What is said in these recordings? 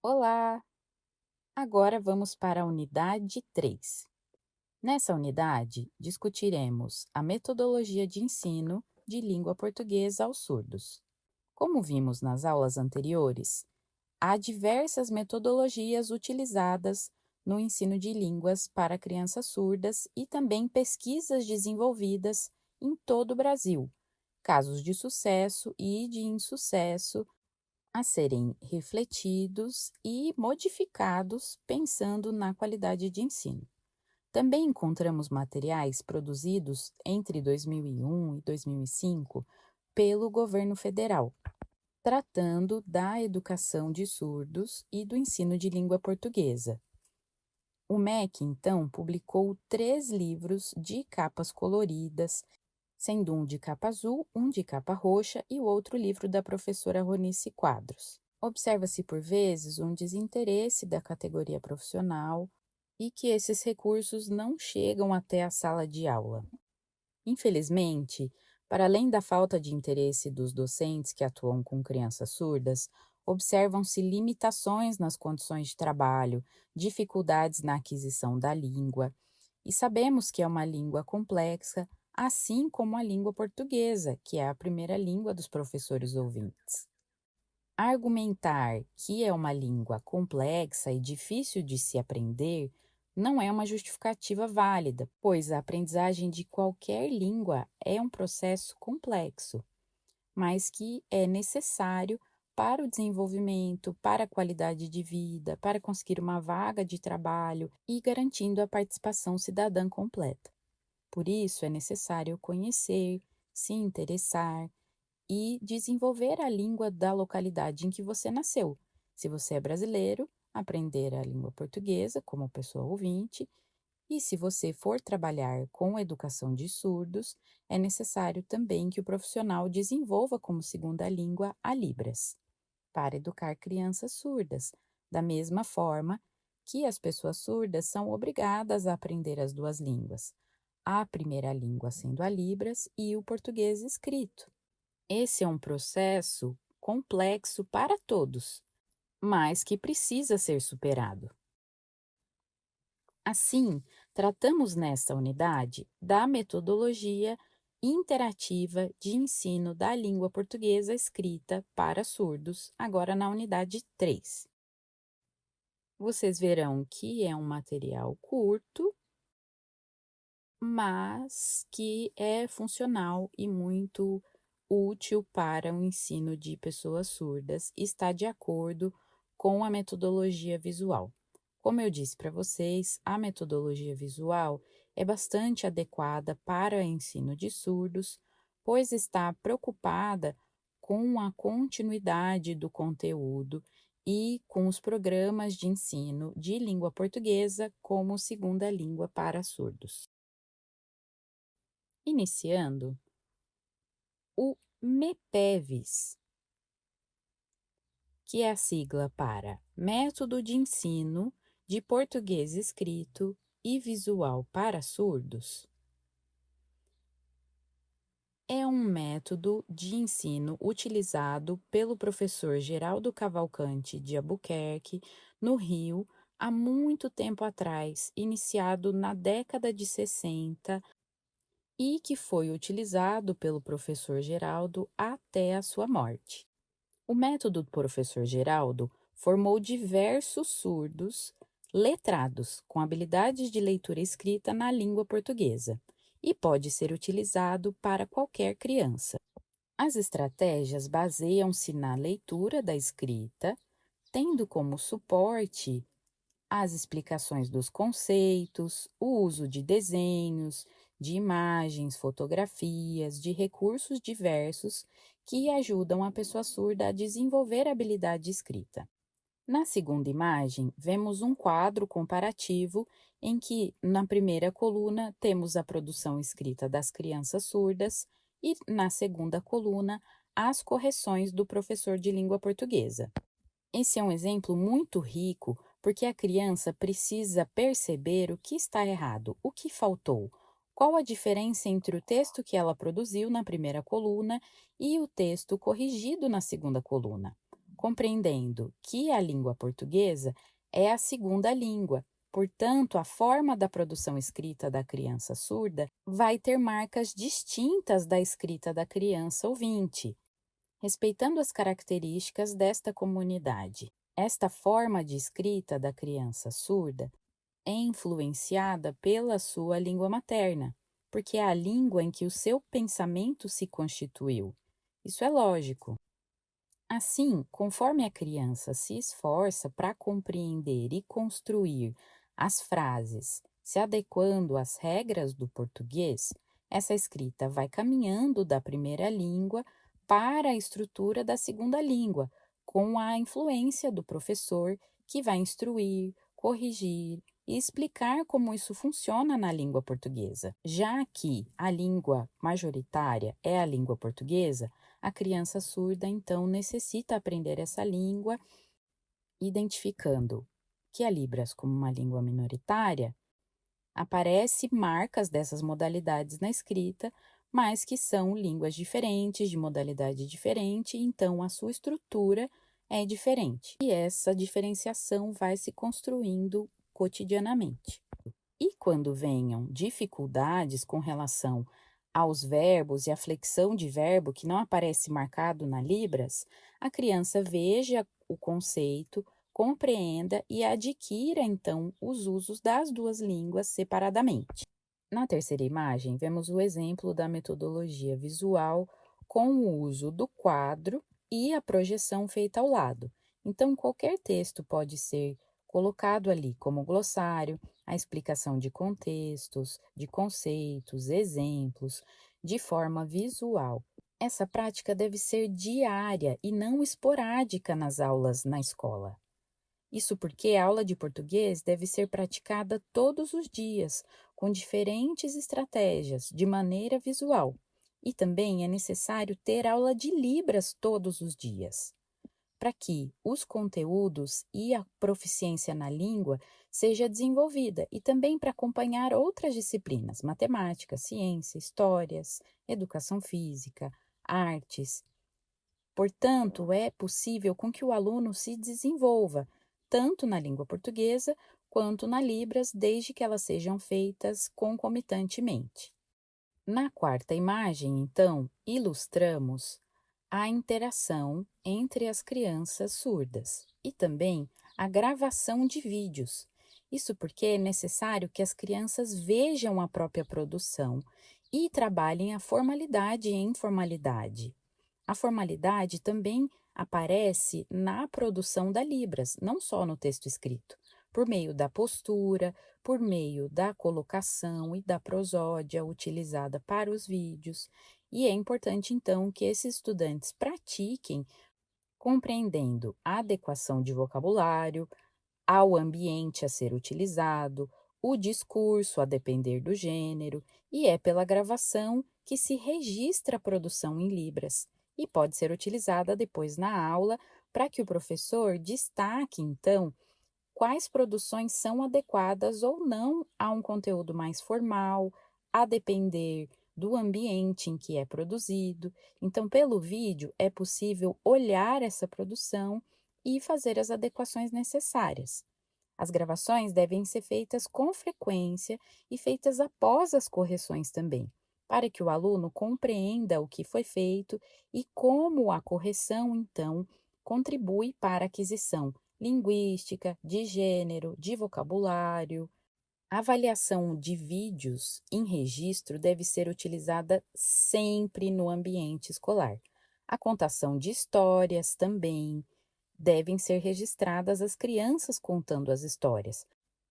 Olá! Agora vamos para a unidade 3. Nessa unidade, discutiremos a metodologia de ensino de língua portuguesa aos surdos. Como vimos nas aulas anteriores, há diversas metodologias utilizadas no ensino de línguas para crianças surdas e também pesquisas desenvolvidas em todo o Brasil, casos de sucesso e de insucesso a serem refletidos e modificados pensando na qualidade de ensino. Também encontramos materiais produzidos entre 2001 e 2005 pelo governo federal, tratando da educação de surdos e do ensino de língua portuguesa. O MEC, então, publicou 3 livros de capas coloridas, sendo um de capa azul, um de capa roxa e o outro livro da professora Ronice Quadros. Observa-se por vezes um desinteresse da categoria profissional e que esses recursos não chegam até a sala de aula. Infelizmente, para além da falta de interesse dos docentes que atuam com crianças surdas, observam-se limitações nas condições de trabalho, dificuldades na aquisição da língua, e sabemos que é uma língua complexa, assim como a língua portuguesa, que é a primeira língua dos professores ouvintes. Argumentar que é uma língua complexa e difícil de se aprender não é uma justificativa válida, pois a aprendizagem de qualquer língua é um processo complexo, mas que é necessário para o desenvolvimento, para a qualidade de vida, para conseguir uma vaga de trabalho e garantindo a participação cidadã completa. Por isso, é necessário conhecer, se interessar e desenvolver a língua da localidade em que você nasceu. Se você é brasileiro, aprender a língua portuguesa como pessoa ouvinte, e se você for trabalhar com educação de surdos, é necessário também que o profissional desenvolva como segunda língua a Libras, para educar crianças surdas, da mesma forma que as pessoas surdas são obrigadas a aprender as duas línguas, a primeira língua sendo a Libras e o português escrito. Esse é um processo complexo para todos, mas que precisa ser superado. Assim, tratamos nesta unidade da metodologia interativa de ensino da língua portuguesa escrita para surdos, agora na unidade 3. Vocês verão que é um material curto, mas que é funcional e muito útil para o ensino de pessoas surdas e está de acordo com a metodologia visual. Como eu disse para vocês, a metodologia visual é bastante adequada para o ensino de surdos, pois está preocupada com a continuidade do conteúdo e com os programas de ensino de língua portuguesa como segunda língua para surdos. Iniciando, o MEPEVS, que é a sigla para Método de Ensino de Português Escrito e Visual para Surdos, é um método de ensino utilizado pelo professor Geraldo Cavalcante de Albuquerque, no Rio, há muito tempo atrás, iniciado na década de 60 e que foi utilizado pelo professor Geraldo até a sua morte. O método do professor Geraldo formou diversos surdos letrados com habilidades de leitura e escrita na língua portuguesa e pode ser utilizado para qualquer criança. As estratégias baseiam-se na leitura da escrita, tendo como suporte as explicações dos conceitos, o uso de desenhos, de imagens, fotografias, de recursos diversos que ajudam a pessoa surda a desenvolver a habilidade escrita. Na segunda imagem, vemos um quadro comparativo em que, na primeira coluna, temos a produção escrita das crianças surdas e, na segunda coluna, as correções do professor de língua portuguesa. Esse é um exemplo muito rico porque a criança precisa perceber o que está errado, o que faltou, qual a diferença entre o texto que ela produziu na primeira coluna e o texto corrigido na segunda coluna. compreendendo que a língua portuguesa é a segunda língua. Portanto, a forma da produção escrita da criança surda vai ter marcas distintas da escrita da criança ouvinte, respeitando as características desta comunidade. Esta forma de escrita da criança surda é influenciada pela sua língua materna, porque é a língua em que o seu pensamento se constituiu. Isso é lógico. Assim, conforme a criança se esforça para compreender e construir as frases, se adequando às regras do português, essa escrita vai caminhando da primeira língua para a estrutura da segunda língua, com a influência do professor que vai instruir, corrigir e explicar como isso funciona na língua portuguesa. Já que a língua majoritária é a língua portuguesa, a criança surda, então, necessita aprender essa língua, identificando que a Libras, como uma língua minoritária, aparece marcas dessas modalidades na escrita, mas que são línguas diferentes, de modalidade diferente, então a sua estrutura é diferente. E essa diferenciação vai se construindo cotidianamente. E quando venham dificuldades com relação aos verbos e a flexão de verbo que não aparece marcado na Libras, a criança veja o conceito, compreenda e adquira então os usos das duas línguas separadamente. Na terceira imagem, vemos o exemplo da metodologia visual com o uso do quadro e a projeção feita ao lado. Então, qualquer texto pode ser colocado ali como glossário, a explicação de contextos, de conceitos, exemplos, de forma visual. Essa prática deve ser diária e não esporádica nas aulas na escola. Isso porque a aula de português deve ser praticada todos os dias, com diferentes estratégias, de maneira visual. E também é necessário ter aula de Libras todos os dias, para que os conteúdos e a proficiência na língua seja desenvolvida e também para acompanhar outras disciplinas, matemática, ciência, histórias, educação física, artes. Portanto, é possível com que o aluno se desenvolva, tanto na língua portuguesa quanto na Libras, desde que elas sejam feitas concomitantemente. Na quarta imagem, então, ilustramos a interação entre as crianças surdas e também a gravação de vídeos. Isso porque é necessário que as crianças vejam a própria produção e trabalhem a formalidade e informalidade. A formalidade também aparece na produção da Libras, não só no texto escrito, por meio da postura, por meio da colocação e da prosódia utilizada para os vídeos. E é importante, então, que esses estudantes pratiquem compreendendo a adequação de vocabulário ao ambiente a ser utilizado, o discurso a depender do gênero, e é pela gravação que se registra a produção em Libras e pode ser utilizada depois na aula para que o professor destaque, então, quais produções são adequadas ou não a um conteúdo mais formal, a depender do ambiente em que é produzido. Então, pelo vídeo, é possível olhar essa produção e fazer as adequações necessárias. As gravações devem ser feitas com frequência e feitas após as correções também, para que o aluno compreenda o que foi feito e como a correção, então, contribui para a aquisição linguística, de gênero, de vocabulário. A avaliação de vídeos em registro deve ser utilizada sempre no ambiente escolar. A contação de histórias também devem ser registradas as crianças contando as histórias,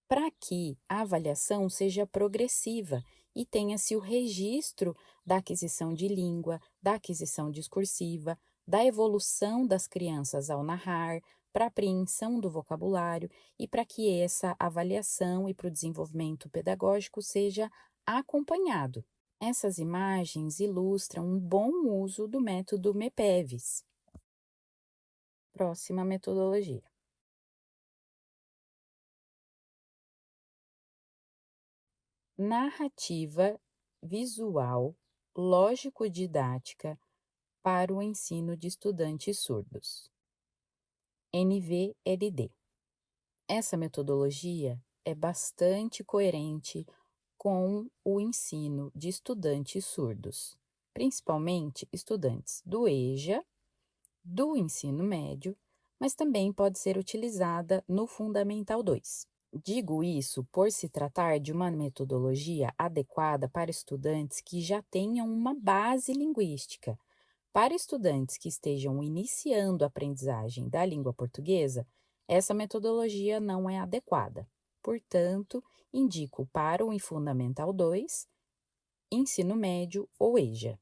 para que a avaliação seja progressiva e tenha-se o registro da aquisição de língua, da aquisição discursiva, da evolução das crianças ao narrar, para a apreensão do vocabulário e para que essa avaliação e para o desenvolvimento pedagógico seja acompanhado. Essas imagens ilustram um bom uso do método MEPEVS. Próxima metodologia. Narrativa visual lógico-didática para o ensino de estudantes surdos. NVLD. Essa metodologia é bastante coerente com o ensino de estudantes surdos, principalmente estudantes do EJA, do ensino médio, mas também pode ser utilizada no Fundamental 2. Digo isso por se tratar de uma metodologia adequada para estudantes que já tenham uma base linguística. Para estudantes que estejam iniciando a aprendizagem da língua portuguesa, essa metodologia não é adequada. Portanto, indico para o Fundamental 2, Ensino Médio ou EJA.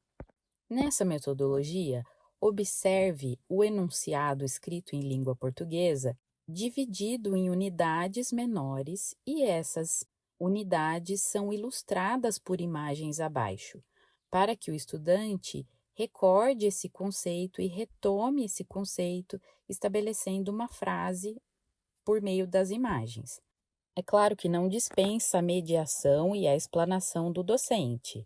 Nessa metodologia, observe o enunciado escrito em língua portuguesa dividido em unidades menores e essas unidades são ilustradas por imagens abaixo, para que o estudante recorde esse conceito e retome esse conceito, estabelecendo uma frase por meio das imagens. É claro que não dispensa a mediação e a explanação do docente.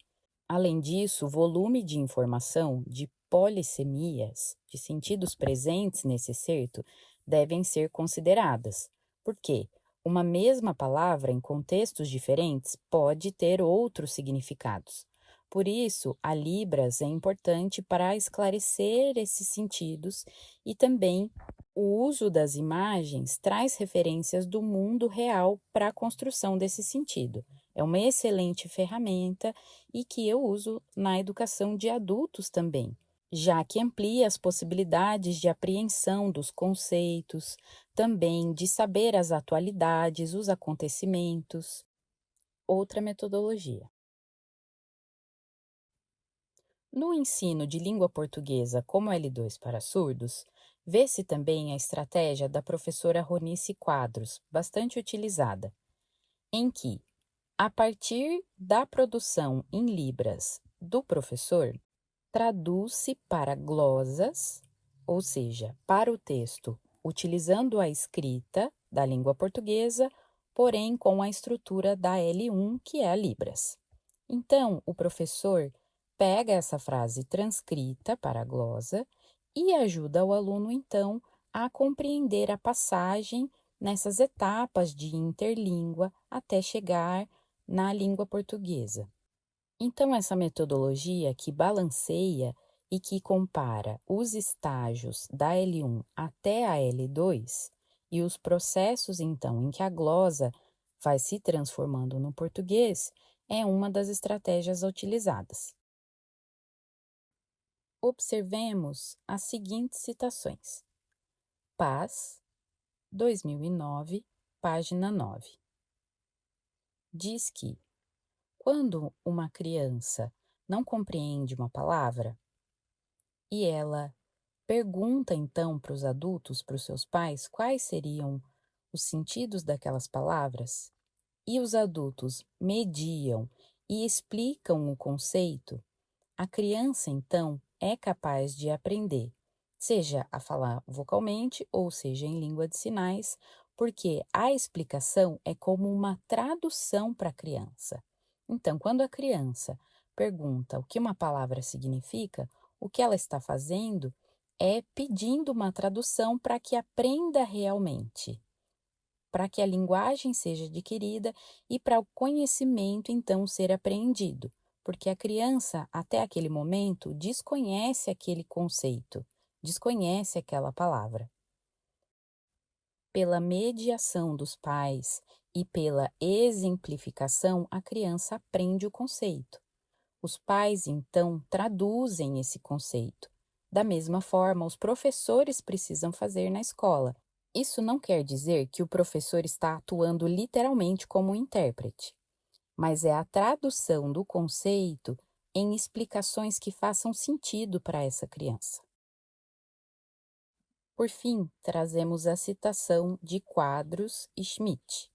Além disso, o volume de informação, de polissemias, de sentidos presentes nesse excerto, devem ser consideradas, porque uma mesma palavra em contextos diferentes pode ter outros significados. Por isso, a Libras é importante para esclarecer esses sentidos e também o uso das imagens traz referências do mundo real para a construção desse sentido. É uma excelente ferramenta e que eu uso na educação de adultos também, já que amplia as possibilidades de apreensão dos conceitos, também de saber as atualidades, os acontecimentos. Outra metodologia. No ensino de língua portuguesa como L2 para surdos, vê-se também a estratégia da professora Ronice Quadros, bastante utilizada, em que, a partir da produção em libras do professor, traduz-se para glosas, ou seja, para o texto, utilizando a escrita da língua portuguesa, porém com a estrutura da L1, que é a Libras. Então, o professor pega essa frase transcrita para a glosa e ajuda o aluno, então, a compreender a passagem nessas etapas de interlíngua até chegar na língua portuguesa. Então, essa metodologia que balanceia e que compara os estágios da L1 até a L2 e os processos, então, em que a glosa vai se transformando no português, é uma das estratégias utilizadas. Observemos as seguintes citações. Paz, 2009, página 9. Diz que, quando uma criança não compreende uma palavra e ela pergunta então para os adultos, para os seus pais, quais seriam os sentidos daquelas palavras, e os adultos mediam e explicam o conceito, a criança então é capaz de aprender, seja a falar vocalmente ou seja em língua de sinais, porque a explicação é como uma tradução para a criança. Então, quando a criança pergunta o que uma palavra significa, o que ela está fazendo é pedindo uma tradução para que aprenda realmente, para que a linguagem seja adquirida e para o conhecimento então ser apreendido, porque a criança até aquele momento desconhece aquele conceito, desconhece aquela palavra. Pela mediação dos pais e pela exemplificação, a criança aprende o conceito. Os pais então traduzem esse conceito. Da mesma forma, os professores precisam fazer na escola. Isso não quer dizer que o professor está atuando literalmente como um intérprete, mas é a tradução do conceito em explicações que façam sentido para essa criança. Por fim, trazemos a citação de Quadros e Schmidt,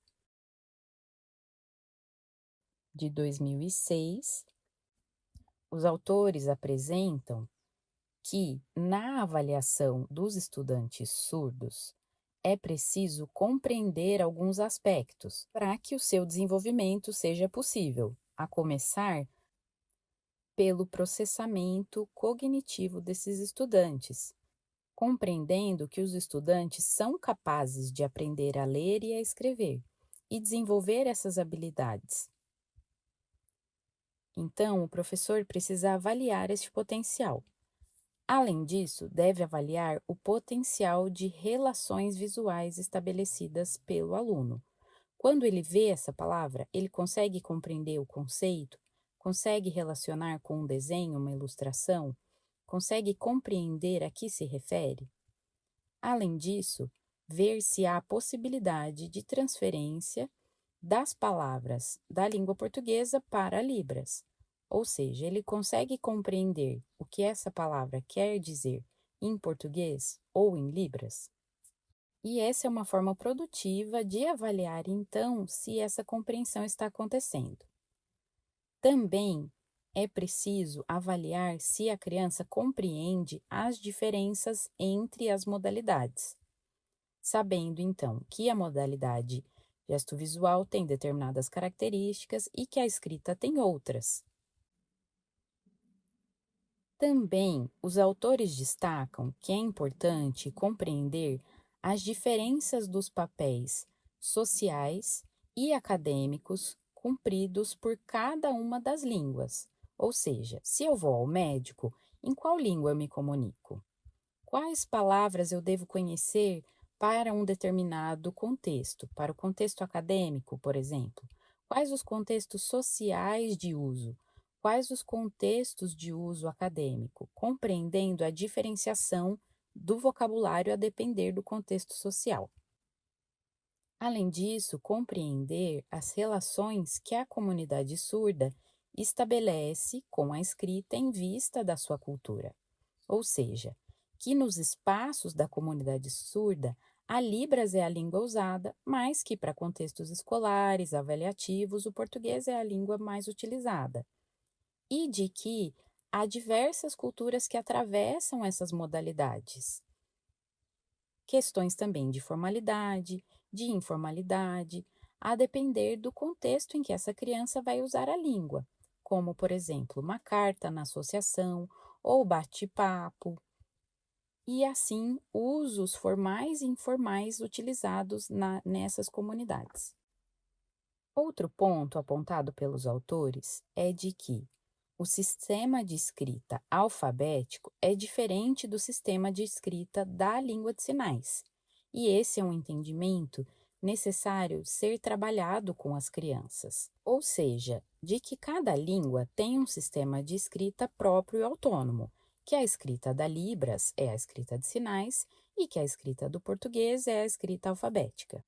de 2006. Os autores apresentam que, na avaliação dos estudantes surdos, é preciso compreender alguns aspectos para que o seu desenvolvimento seja possível, a começar pelo processamento cognitivo desses estudantes, compreendendo que os estudantes são capazes de aprender a ler e a escrever e desenvolver essas habilidades. Então, o professor precisa avaliar este potencial. Além disso, deve avaliar o potencial de relações visuais estabelecidas pelo aluno. Quando ele vê essa palavra, ele consegue compreender o conceito, consegue relacionar com um desenho, uma ilustração, consegue compreender a que se refere. Além disso, ver se há possibilidade de transferência das palavras da língua portuguesa para Libras, ou seja, ele consegue compreender o que essa palavra quer dizer em português ou em Libras. E essa é uma forma produtiva de avaliar, então, se essa compreensão está acontecendo. Também é preciso avaliar se a criança compreende as diferenças entre as modalidades, sabendo então que a modalidade gesto visual tem determinadas características e que a escrita tem outras. Também os autores destacam que é importante compreender as diferenças dos papéis sociais e acadêmicos cumpridos por cada uma das línguas. Ou seja, se eu vou ao médico, em qual língua eu me comunico? Quais palavras eu devo conhecer para um determinado contexto? Para o contexto acadêmico, por exemplo? Quais os contextos sociais de uso? Quais os contextos de uso acadêmico? Compreendendo a diferenciação do vocabulário a depender do contexto social. Além disso, compreender as relações que a comunidade surda estabelece com a escrita em vista da sua cultura. Ou seja, que nos espaços da comunidade surda, a Libras é a língua usada, mas que para contextos escolares, avaliativos, o português é a língua mais utilizada. E de que há diversas culturas que atravessam essas modalidades. Questões também de formalidade, de informalidade, a depender do contexto em que essa criança vai usar a língua, como, por exemplo, uma carta na associação ou bate-papo, e assim usos formais e informais utilizados nessas comunidades. Outro ponto apontado pelos autores é de que o sistema de escrita alfabético é diferente do sistema de escrita da língua de sinais, e esse é um entendimento necessário ser trabalhado com as crianças, ou seja, de que cada língua tem um sistema de escrita próprio e autônomo, que a escrita da Libras é a escrita de sinais e que a escrita do português é a escrita alfabética.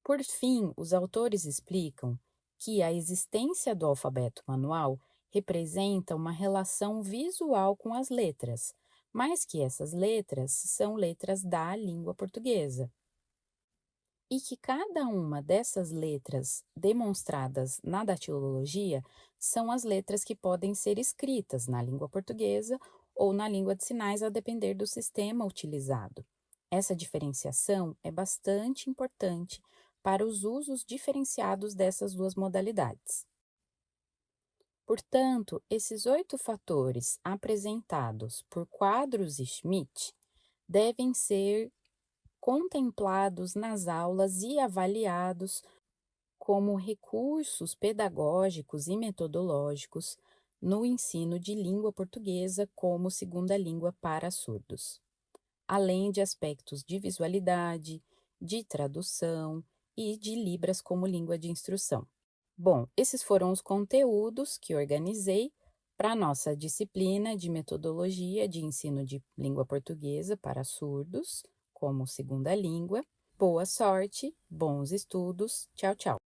Por fim, os autores explicam que a existência do alfabeto manual representa uma relação visual com as letras, mas que essas letras são letras da língua portuguesa. E que cada uma dessas letras demonstradas na datilologia são as letras que podem ser escritas na língua portuguesa ou na língua de sinais, a depender do sistema utilizado. Essa diferenciação é bastante importante para os usos diferenciados dessas duas modalidades. Portanto, esses 8 fatores apresentados por Quadros e Schmidt devem ser contemplados nas aulas e avaliados como recursos pedagógicos e metodológicos no ensino de língua portuguesa como segunda língua para surdos, além de aspectos de visualidade, de tradução e de Libras como língua de instrução. Bom, esses foram os conteúdos que organizei para a nossa disciplina de metodologia de ensino de língua portuguesa para surdos, como segunda língua. Boa sorte, bons estudos. Tchau, tchau.